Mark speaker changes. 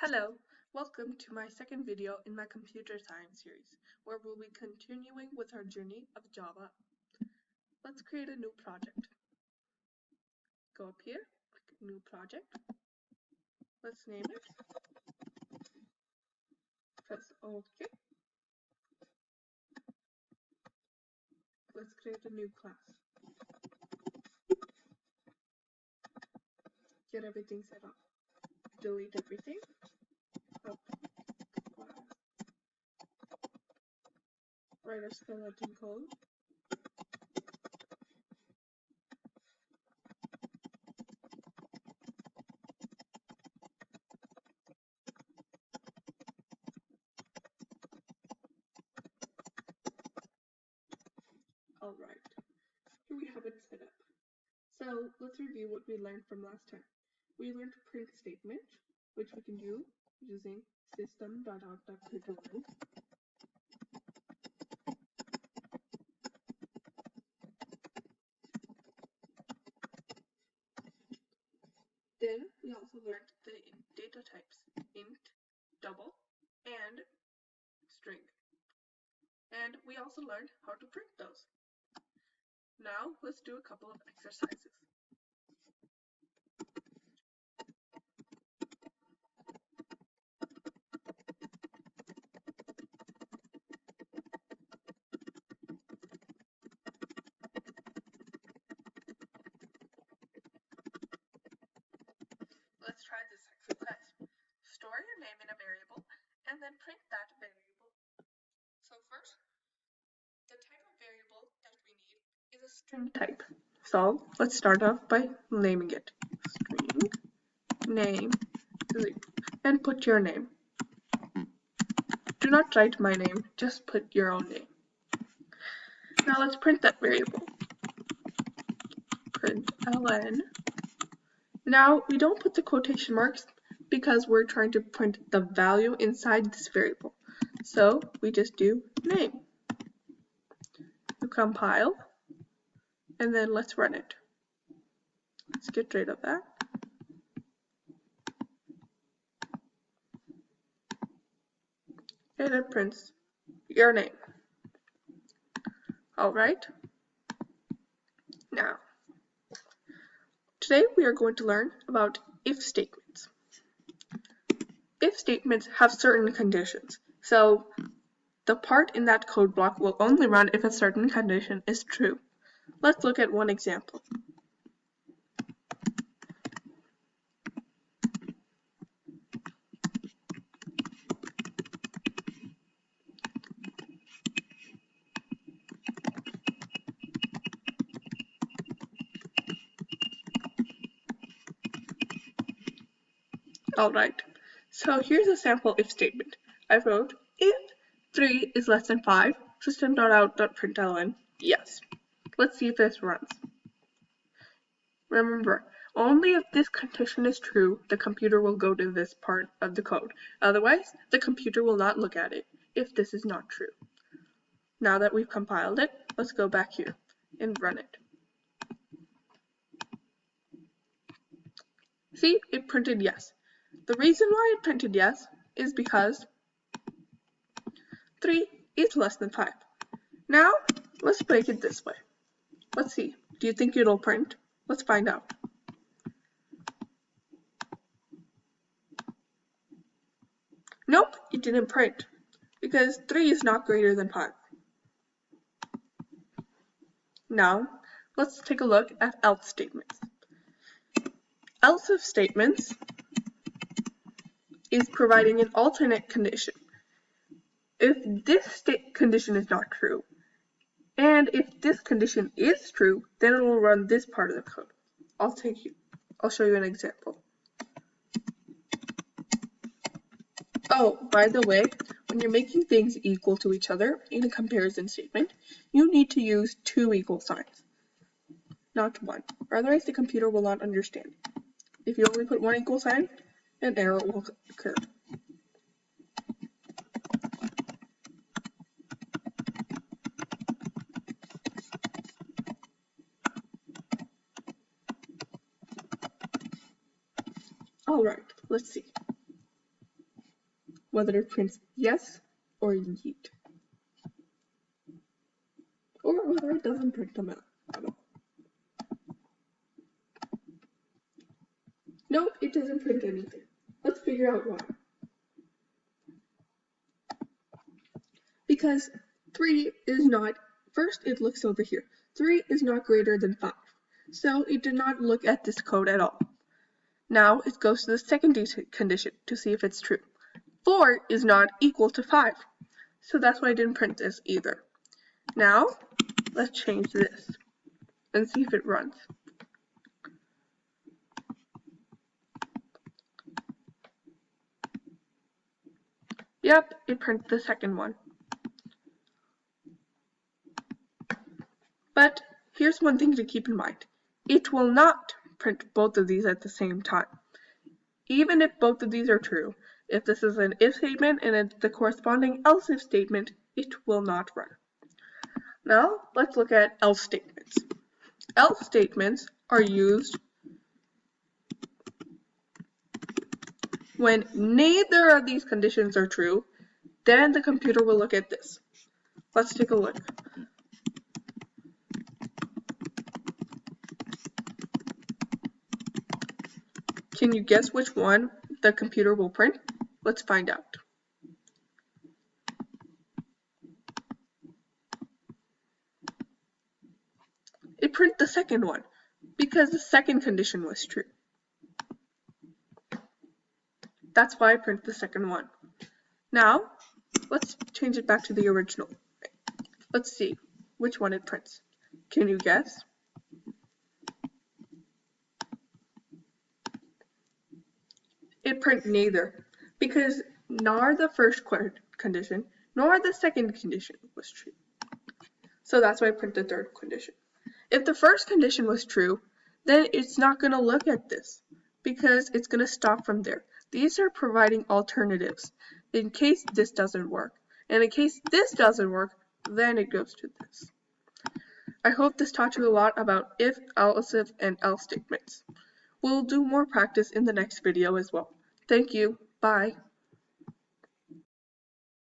Speaker 1: Hello, welcome to my second video in my computer science series, where we'll be continuing with our journey of Java. Let's create a new project. Go up here, click New Project. Let's name it. Press OK. Let's create a new class. Get everything set up. Delete everything. Write our skeleton code. Alright, here we have it set up. So let's review what we learned from last time. We learned print statement, which we can do using system.out.println. Then we also learned the data types, int, double, and string. And we also learned how to print those. Now let's do a couple of exercises. Let's try this exercise. Store your name in a variable and then print that variable. So first, the type of variable that we need is a string type. So let's start off by naming it. String name and put your name. Do not write my name, just put your own name. Now let's print that variable. Print ln. Now we don't put the quotation marks because we're trying to print the value inside this variable. So we just do name. You compile, and then let's run it. Let's get rid of that. And it prints your name. Alright. Now, today we are going to learn about if statements. If statements have certain conditions. So the part in that code block will only run if a certain condition is true. Let's look at one example. Alright, so here's a sample if statement. I wrote, if 3 is less than 5, system.out.println, yes. Let's see if this runs. Remember, only if this condition is true, the computer will go to this part of the code. Otherwise, the computer will not look at it if this is not true. Now that we've compiled it, let's go back here and run it. See, it printed yes. The reason why it printed yes is because 3 is less than 5. Now, let's break it this way. Let's see. Do you think it'll print? Let's find out. Nope, it didn't print because 3 is not greater than 5. Now, let's take a look at else statements. Else if statements is providing an alternate condition. If this condition is not true, and if this condition is true, then it will run this part of the code. I'll show you an example. Oh, by the way, when you're making things equal to each other in a comparison statement, you need to use 2 equal signs, not 1. Otherwise, the computer will not understand. If you only put 1 equal sign, an error will occur. Alright, let's see. whether it prints yes or yeet. Or whether it doesn't print them out at all. Nope, it doesn't print anything. Let's figure out why. Because 3 is not, first it looks over here. 3 is not greater than 5. So it did not look at this code at all. Now it goes to the second condition to see if it's true. 4 is not equal to 5. So that's why I didn't print this either. Now, let's change this and see if it runs. Yep, it prints the second one. But here's one thing to keep in mind. It will not print both of these at the same time. Even if both of these are true, if this is an if statement and it's the corresponding else if statement, it will not run. Now, let's look at else statements. Else statements are used when neither of these conditions are true, then the computer will look at this. Let's take a look. Can you guess which one the computer will print? Let's find out. It printed the second one because the second condition was true. That's why I printed the second one. Now, let's change it back to the original. Let's see which one it prints. Can you guess? It prints neither because nor the first condition nor the second condition was true. So that's why I printed the third condition. If the first condition was true, then it's not going to look at this because it's going to stop from there. These are providing alternatives in case this doesn't work. And in case this doesn't work, then it goes to this. I hope this taught you a lot about if, else if, and else statements. We'll do more practice in the next video as well. Thank you. Bye.